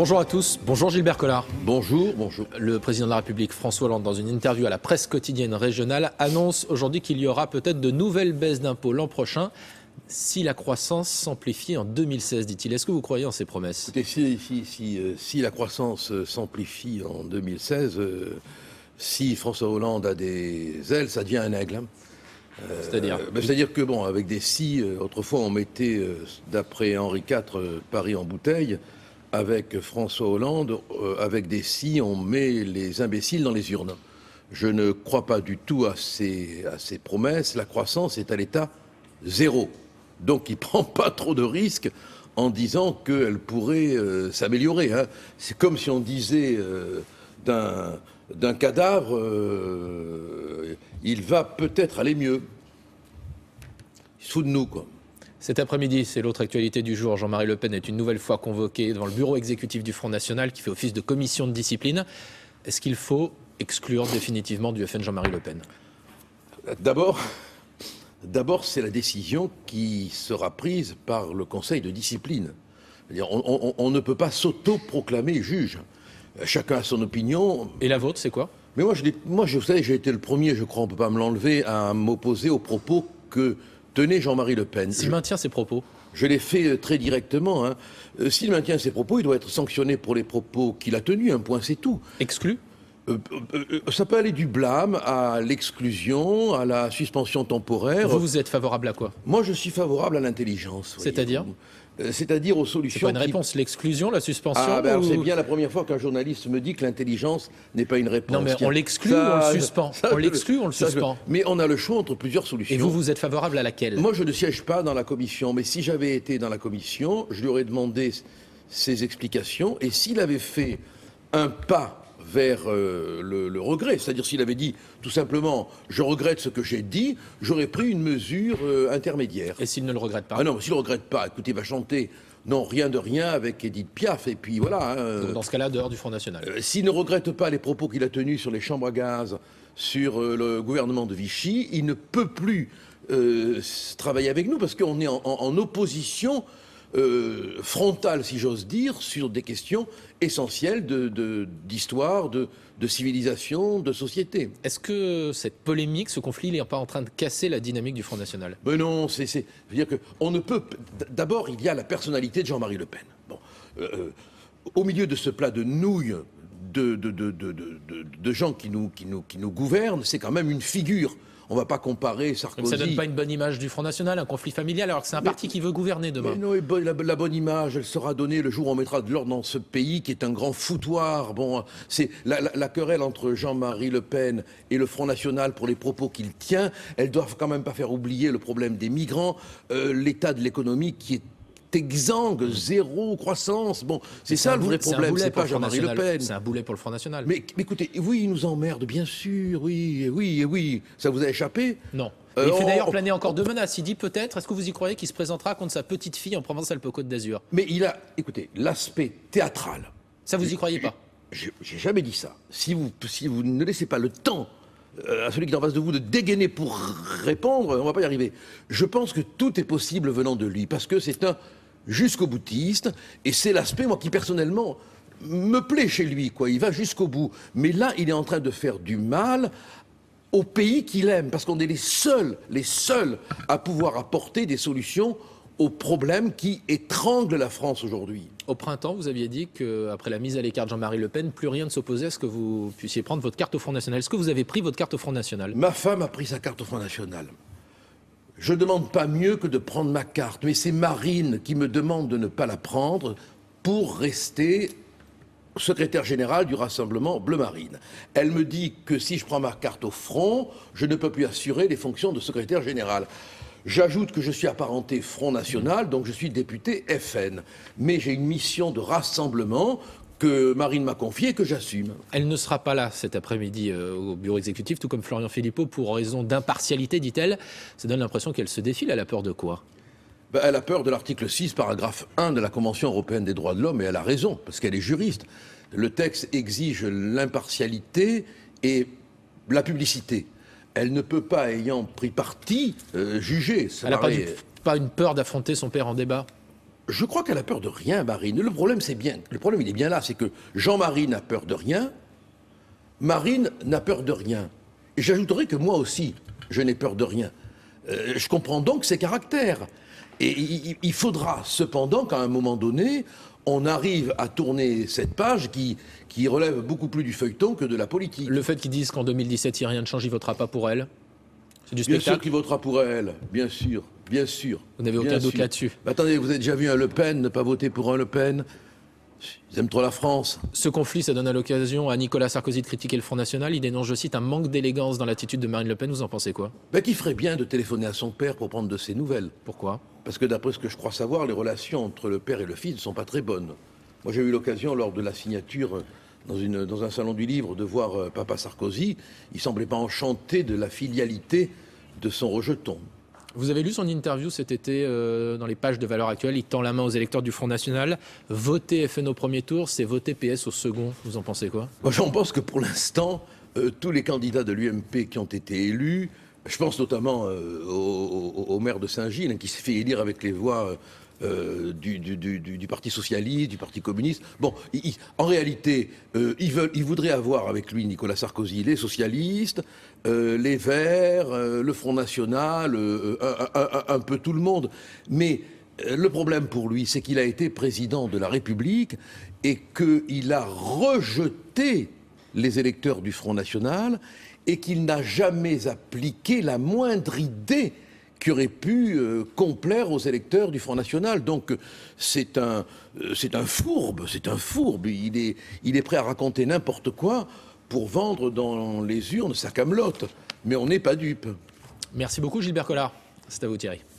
Bonjour à tous, bonjour Gilbert Collard. Bonjour, bonjour. Le président de la République, François Hollande, dans une interview à la presse quotidienne régionale, annonce aujourd'hui qu'il y aura peut-être de nouvelles baisses d'impôts l'an prochain si la croissance s'amplifie en 2016, dit-il. Est-ce que vous croyez en ces promesses ? Écoutez, si la croissance s'amplifie en 2016, si François Hollande a des ailes, ça devient un aigle. Hein. C'est-à-dire que, bon, avec des si, autrefois on mettait, d'après Henri IV, Paris en bouteille. Avec François Hollande, avec des si, on met les imbéciles dans les urnes. Je ne crois pas du tout à ces promesses. La croissance est à l'état zéro. Donc il ne prend pas trop de risques en disant qu'elle pourrait s'améliorer. Hein. C'est comme si on disait d'un cadavre, il va peut-être aller mieux. Il se fout de nous, quoi. Cet après-midi, c'est l'autre actualité du jour. Jean-Marie Le Pen est une nouvelle fois convoqué devant le bureau exécutif du Front National qui fait office de commission de discipline. Est-ce qu'il faut exclure définitivement du FN Jean-Marie Le Pen ? D'abord, c'est la décision qui sera prise par le Conseil de discipline. C'est-à-dire, on ne peut pas s'auto-proclamer juge. Chacun a son opinion. Et la vôtre, c'est quoi ? Mais moi, vous savez, j'ai été le premier, je crois, on ne peut pas me l'enlever, à m'opposer aux propos que tenait Jean-Marie Le Pen. S'il maintient ses propos ? Je l'ai fait très directement. Hein. S'il maintient ses propos, il doit être sanctionné pour les propos qu'il a tenus. Un point, c'est tout. Exclu ? Ça peut aller du blâme à l'exclusion, à la suspension temporaire. Vous êtes favorable à quoi ? Moi, je suis favorable à l'intelligence. C'est-à-dire ? C'est-à-dire aux solutions. C'est pas une réponse, l'exclusion, la suspension C'est bien la première fois qu'un journaliste me dit que l'intelligence n'est pas une réponse. Non, mais on l'exclut ou on le suspend ? On l'exclut ou on le suspend ? Mais on a le choix entre plusieurs solutions. Et vous êtes favorable à laquelle ? Moi, je ne siège pas dans la commission, mais si j'avais été dans la commission, je lui aurais demandé ses explications, et s'il avait fait un pas vers le regret, c'est-à-dire s'il avait dit tout simplement « je regrette ce que j'ai dit », j'aurais pris une mesure intermédiaire. Et s'il ne le regrette pas ? Ah non, s'il ne le regrette pas, écoutez, il va chanter « Non, rien de rien » avec Edith Piaf, et puis voilà. Donc dans ce cas-là, dehors du Front National. S'il ne regrette pas les propos qu'il a tenus sur les chambres à gaz, sur le gouvernement de Vichy, il ne peut plus travailler avec nous, parce qu'on est en opposition frontale, si j'ose dire, sur des questions essentielles d'histoire, de civilisation, de société. Est-ce que cette polémique, ce conflit, il n'est pas en train de casser la dynamique du Front National ? Mais non, c'est-à-dire qu'on ne peut... D'abord, il y a la personnalité de Jean-Marie Le Pen. Bon, au milieu de ce plat de nouilles de gens qui nous gouvernent, c'est quand même une figure. On ne va pas comparer Sarkozy... Donc ça ne donne pas une bonne image du Front National, un conflit familial, alors que c'est un parti qui veut gouverner demain. Mais non, la bonne image, elle sera donnée le jour où on mettra de l'ordre dans ce pays qui est un grand foutoir. Bon, c'est la querelle entre Jean-Marie Le Pen et le Front National pour les propos qu'il tient. Elles doivent quand même pas faire oublier le problème des migrants, l'état de l'économie qui est exsangue, zéro croissance. Bon, c'est ça le vrai problème, c'est pas Jean-Marie Le Pen. C'est un boulet pour le Front National. Mais écoutez, oui, il nous emmerde, bien sûr, oui. Ça vous a échappé ? Non. Il fait d'ailleurs planer encore deux menaces. Il dit peut-être, est-ce que vous y croyez qu'il se présentera contre sa petite fille en Provence-Alpes-Côte d'Azur ? Mais il a, écoutez, l'aspect théâtral. Ça, vous y croyez pas ? J'ai jamais dit ça. Si vous ne laissez pas le temps à celui qui est en face de vous de dégainer pour répondre, on va pas y arriver. Je pense que tout est possible venant de lui, parce que c'est un jusqu'au boutiste, et c'est l'aspect, moi, qui personnellement me plaît chez lui, quoi. Il va jusqu'au bout. Mais là, il est en train de faire du mal au pays qu'il aime, parce qu'on est les seuls à pouvoir apporter des solutions aux problèmes qui étranglent la France aujourd'hui. Au printemps, vous aviez dit qu'après la mise à l'écart de Jean-Marie Le Pen, plus rien ne s'opposait à ce que vous puissiez prendre votre carte au Front National. Est-ce que vous avez pris votre carte au Front National ? Ma femme a pris sa carte au Front National. Je ne demande pas mieux que de prendre ma carte, mais c'est Marine qui me demande de ne pas la prendre pour rester secrétaire général du Rassemblement Bleu Marine. Elle me dit que si je prends ma carte au Front, je ne peux plus assurer les fonctions de secrétaire général. J'ajoute que je suis apparenté Front National, donc je suis député FN. Mais j'ai une mission de rassemblement que Marine m'a confiée et que j'assume. Elle ne sera pas là cet après-midi au bureau exécutif, tout comme Florian Philippot, pour raison d'impartialité, dit-elle. Ça donne l'impression qu'elle se défile. Elle a peur de quoi ? Elle a peur de l'article 6, paragraphe 1 de la Convention européenne des droits de l'homme, et elle a raison, parce qu'elle est juriste. Le texte exige l'impartialité et la publicité. Elle ne peut pas, ayant pris parti, juger. Elle n'a pas une peur d'affronter son père en débat ? Je crois qu'elle a peur de rien, Marine. Le problème, il est bien là, c'est que Jean-Marie n'a peur de rien, Marine n'a peur de rien. Et j'ajouterais que moi aussi, je n'ai peur de rien. Je comprends donc ses caractères. Et il faudra cependant qu'à un moment donné, on arrive à tourner cette page qui relève beaucoup plus du feuilleton que de la politique. Le fait qu'ils disent qu'en 2017, si rien ne change, il ne votera pas pour elle, c'est du Bien spectacle. sûr qu'il votera pour elle, bien sûr, bien sûr. Vous n'avez aucun doute là-dessus. Attendez, vous avez déjà vu un Le Pen ne pas voter pour un Le Pen? Ils aiment trop la France. Ce conflit, ça donne à l'occasion à Nicolas Sarkozy de critiquer le Front National. Il dénonce, je cite, un manque d'élégance dans l'attitude de Marine Le Pen. Vous en pensez quoi? Qui ferait bien de téléphoner à son père pour prendre de ses nouvelles. Pourquoi? Parce que d'après ce que je crois savoir, les relations entre le père et le fils ne sont pas très bonnes. Moi, j'ai eu l'occasion, lors de la signature dans un salon du livre, de voir papa Sarkozy. Il ne semblait pas enchanté de la filialité de son rejeton. Vous avez lu son interview cet été dans les pages de Valeurs Actuelles. Il tend la main aux électeurs du Front National. Voter FN au premier tour, c'est voter PS au second. Vous en pensez quoi? Moi, j'en pense que pour l'instant, tous les candidats de l'UMP qui ont été élus, je pense notamment au maire de Saint-Gilles, qui s'est fait élire avec les voix du Parti Socialiste, du Parti Communiste. Bon, en réalité, ils voudraient avoir avec lui, Nicolas Sarkozy, les socialistes, les Verts, le Front National, un peu tout le monde. Mais le problème pour lui, c'est qu'il a été président de la République et qu'il a rejeté les électeurs du Front National et qu'il n'a jamais appliqué la moindre idée qui aurait pu complaire aux électeurs du Front National. Donc c'est un fourbe. Il est prêt à raconter n'importe quoi pour vendre dans les urnes sa camelote. Mais on n'est pas dupe. Merci beaucoup Gilbert Collard. C'est à vous Thierry.